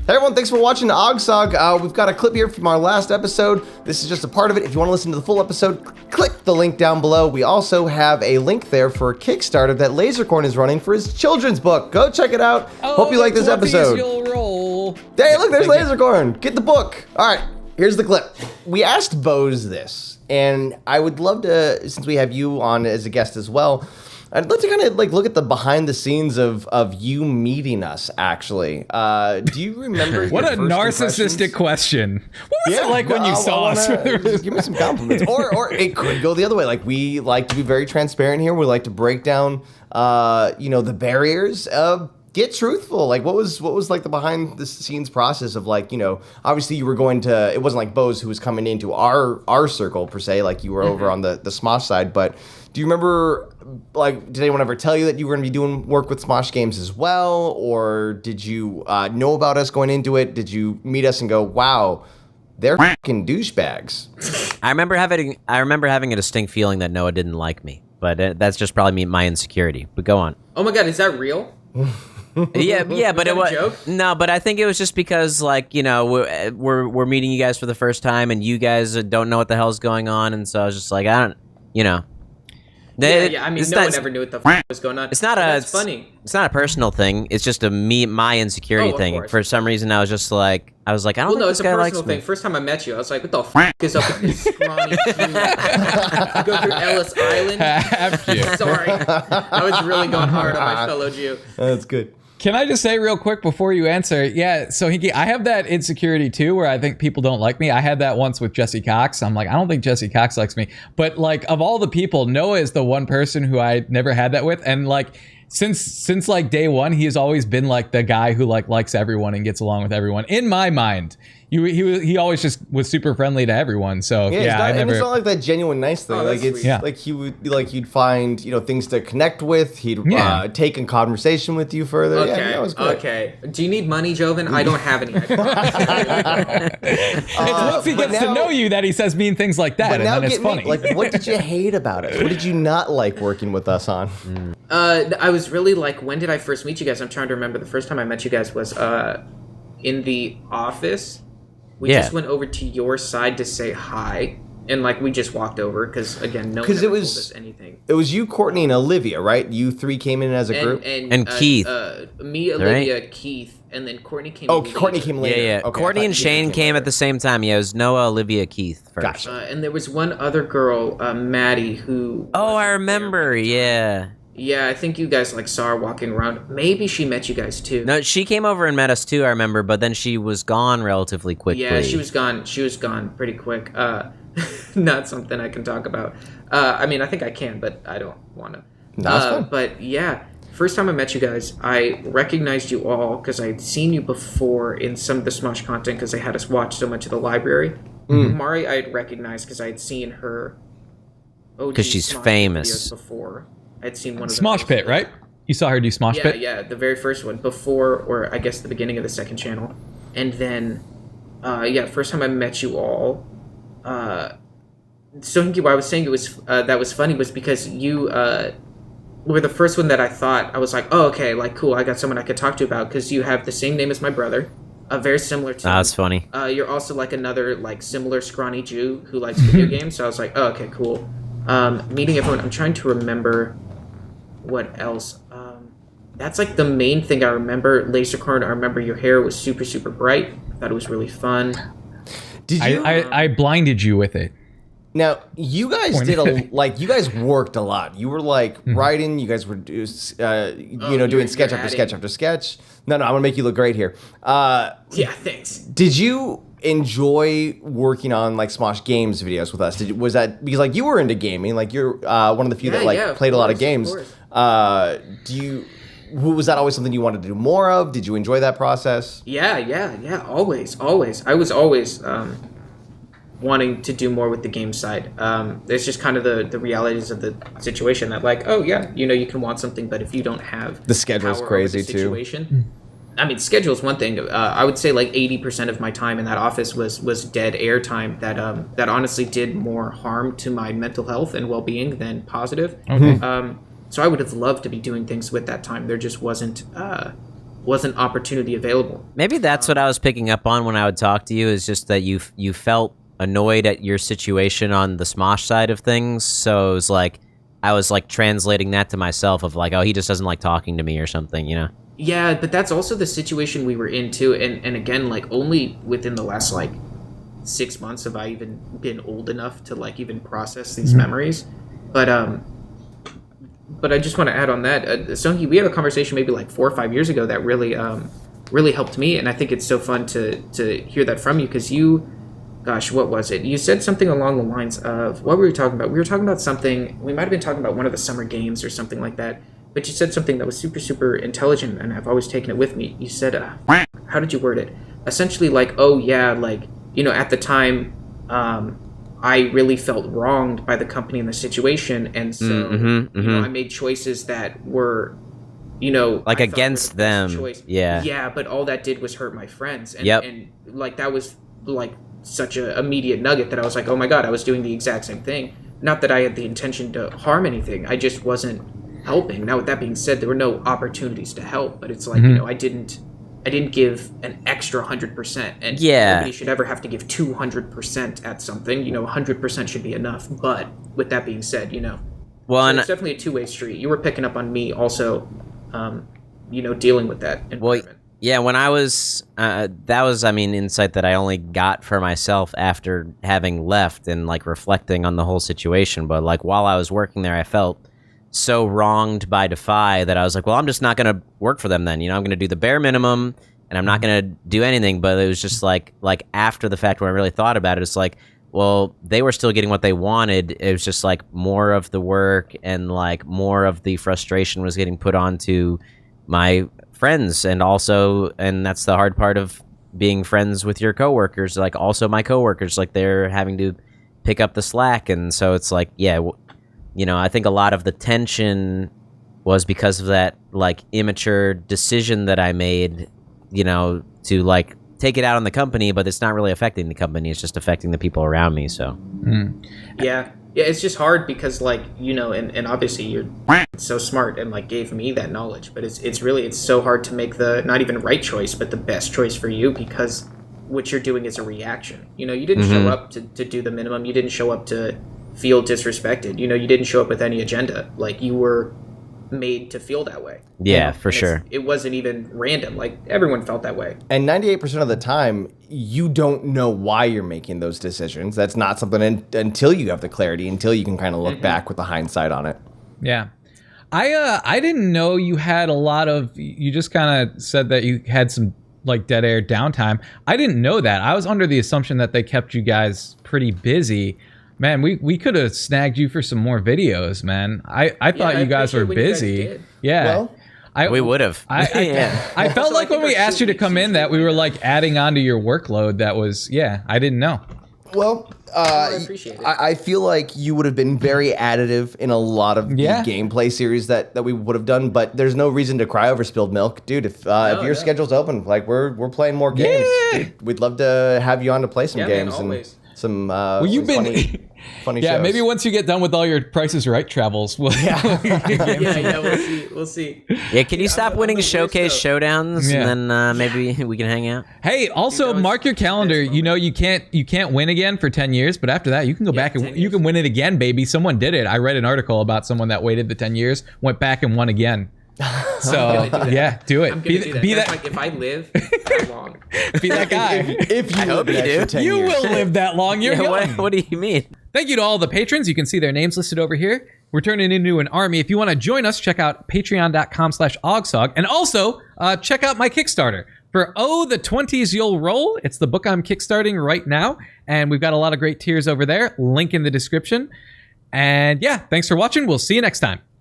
Hey everyone, thanks for watching OGSoG. We've got a clip here from our last episode. This is just a part of it. If you want to listen to the full episode, click the link down below. We also have a link there for a Kickstarter that Lasercorn is running for his children's book. Go check it out. Hope you like this episode. You'll roll. Hey, look, there's Lasercorn. Get the book. All right, here's the clip. We asked Bose this, and I would love to, since we have you on as a guest as well, I'd love to kind of like look at the behind the scenes of you meeting us. Actually, do you remember? What a narcissistic question. What was it like when you saw us? Give me some compliments, or it could go the other way. Like we like to be very transparent here. We like to break down, the barriers. Get truthful. Like what was like the behind the scenes process of like, obviously you were going to. It wasn't like Bose who was coming into our circle per se. Like you were over on the Smosh side, but. Do you remember, like, did anyone ever tell you that you were going to be doing work with Smosh Games as well? Or did you know about us going into it? Did you meet us and go, wow, they're fucking douchebags? I remember having a distinct feeling that Noah didn't like me. But that's just probably my insecurity. But go on. Oh my god, is that real? Yeah, but it was a joke? No, but I think it was just because, like, we're meeting you guys for the first time and you guys don't know what the hell's going on. And so I was just like, I mean, no one ever knew what the was going on. It's funny. It's not a personal thing. It's just my insecurity thing. Course. For some reason, I was like, I don't think this guy likes me. Well, no, it's a personal thing. First time I met you, I was like, what the is up with this scrawny dude? Go through Ellis Island? Sorry. I was really going hard on my fellow Jew. That's good. Can I just say real quick before you answer? Yeah, Sohinki, I have that insecurity too, where I think people don't like me. I had that once with Jesse Cox. I'm like, I don't think Jesse Cox likes me. But like, of all the people, Noah is the one person who I never had that with. And like, since like day one, he has always been like the guy who like likes everyone and gets along with everyone. In my mind, he always just was super friendly to everyone. So yeah, and it's not like that genuine nice thing. Like it's like he would like you'd find things to connect with. He'd take in conversation with you further. Okay, that was great. Okay. Do you need money, Joven? I don't have any. It's once he gets to know you that he says mean things like that, and then it's funny. Like, what did you hate about us? What did you not like working with us on? I was really like, when did I first meet you guys? I'm trying to remember. The first time I met you guys was in the office. We just went over to your side to say hi, and like we just walked over because again, no one ever told us anything. It was you, Courtney, and Olivia, right? You three came in as a group, and Keith, me, Olivia, Keith, and then Courtney came. Oh, Courtney came later. Yeah. Okay, Courtney and Shane came at the same time. Yeah, it was Noah, Olivia, Keith first. Gotcha. And there was one other girl, Maddie, who. Oh, I remember. Yeah. Yeah, I think you guys like saw her walking around. Maybe she met you guys too. No, she came over and met us too, I remember, but then she was gone relatively quickly. Yeah, she was gone. She was gone pretty quick. Not something I can talk about. I mean, I think I can, but I don't want to. That's fine. But yeah, first time I met you guys, I recognized you all because I'd seen you before in some of the Smosh content because they had us watch so much of the library. Mari, I had recognized because I had seen her. Because she's famous. Before. I'd seen one of Smosh Pit, right? You saw her do Smosh Pit? Yeah, the very first one before, or I guess the beginning of the second channel. And then, first time I met you all, Sohinki, why I was saying it was, that was funny was because you, were the first one that I thought, I was like, oh, okay, like, cool, I got someone I could talk to about, because you have the same name as my brother, very similar to that's funny. You're also like another, like, similar scrawny Jew who likes video games, so I was like, oh, okay, cool. Meeting everyone, I'm trying to remember what else. That's like the main thing I remember. Lasercorn, I remember your hair was super, super bright. I thought it was really fun. Did you? I blinded you with it. Now, you guys you guys worked a lot. You were like writing, you guys were doing sketch after sketch after sketch. No, I'm gonna make you look great here. Yeah, thanks. Did you enjoy working on like Smosh Games videos with us? Was that because like you were into gaming, like you're one of the few that played a lot of games. Was that always something you wanted to do more of? Did you enjoy that process? Yeah. Always. I was always wanting to do more with the game side. It's just kind of the realities of the situation that like, oh yeah, you can want something, but if you don't have the schedule's crazy too. I mean, schedule is one thing. I would say like 80% of my time in that office was dead air time that honestly did more harm to my mental health and well-being than positive. So I would have loved to be doing things with that time. There just wasn't wasn't opportunity available. Maybe that's what I was picking up on when I would talk to you, is just that you felt annoyed at your situation on the Smosh side of things. So it was like, I was like translating that to myself of like, oh, he just doesn't like talking to me or something, you know? Yeah, but that's also the situation we were in too. And again, like only within the last like 6 months have I even been old enough to like even process these memories. But I just want to add on that. Sohinki, we had a conversation maybe like 4 or 5 years ago that really really helped me. And I think it's so fun to hear that from you, because you, gosh, what was it? You said something along the lines of, what were we talking about? We were talking about something, we might have been talking about one of the summer games or something like that, but you said something that was super, super intelligent, and I've always taken it with me. You said, how did you word it? Essentially like, oh yeah, like, you know, at the time, I really felt wronged by the company and the situation, and so, you know, I made choices that were, you know, like against them. Yeah, but all that did was hurt my friends. And, and like, that was like such a immediate nugget that I was like, oh my god, I was doing the exact same thing. Not that I had the intention to harm anything, I just wasn't helping. Now with that being said, there were no opportunities to help, but it's like, you know, I didn't give an extra 100%, and nobody should ever have to give 200% at something. You know, 100% should be enough. But with that being said, you know, so it's definitely a two-way street. You were picking up on me also, you know, dealing with that environment. Well, yeah, when I was, that was, I mean, insight that I only got for myself after having left and like reflecting on the whole situation. But like while I was working there, I felt so wronged by Defy that I was like, well, I'm just not going to work for them then. You know, I'm going to do the bare minimum and I'm not going to do anything. But it was just like after the fact, when I really thought about it, it's like, well, they were still getting what they wanted. It was just like more of the work and like more of the frustration was getting put onto my friends. And also, and that's the hard part of being friends with your coworkers, like also my coworkers, like they're having to pick up the slack. And so it's like, yeah, you know, I think a lot of the tension was because of that like immature decision that I made, you know, to like take it out on the company, but it's not really affecting the company. It's just affecting the people around me. So, yeah, it's just hard because like, you know, and obviously you're so smart and like gave me that knowledge, but it's so hard to make the not even right choice, but the best choice for you, because what you're doing is a reaction. You know, you didn't show up to do the minimum. You didn't show up to feel disrespected. You know, you didn't show up with any agenda. Like you were made to feel that way. Yeah, for sure. It wasn't even random. Like everyone felt that way. And 98% of the time, you don't know why you're making those decisions. That's not something until you have the clarity, until you can kind of look back with the hindsight on it. Yeah. I didn't know you had a lot of, you just kind of said that you had some like dead air downtime. I didn't know that. I was under the assumption that they kept you guys pretty busy. Man, we could have snagged you for some more videos, man. I thought you guys were busy. Yeah. Well, we would have. I felt like when we asked you to come in that we were like adding on to your workload. That was, I didn't know. Well, I appreciate it. I feel like you would have been very additive in a lot of the gameplay series that we would have done, but there's no reason to cry over spilled milk. Dude, if your schedule's open, like we're playing more games. Dude, we'd love to have you on to play some games. Man, always. Some funny yeah, shows. Maybe once you get done with all your Price is Right travels, we'll we'll see. Yeah, can you stop winning showcase showdowns and then maybe we can hang out? Hey, also mark your calendar. You know you can't win again for 10 years, but after that you can go back and you can win it again, baby. Someone did it. I read an article about someone that waited the 10 years, went back and won again. So do it. Be that. Like, if I live that long, be that guy. If you live an 10 you years. will live that long. You're young. What do you mean? Thank you to all the patrons. You can see their names listed over here. We're turning into an army. If you want to join us, check out patreon.com/OGSoG. And also, check out my Kickstarter. For the 20s You'll Roll. It's the book I'm kickstarting right now. And we've got a lot of great tiers over there. Link in the description. And thanks for watching. We'll see you next time.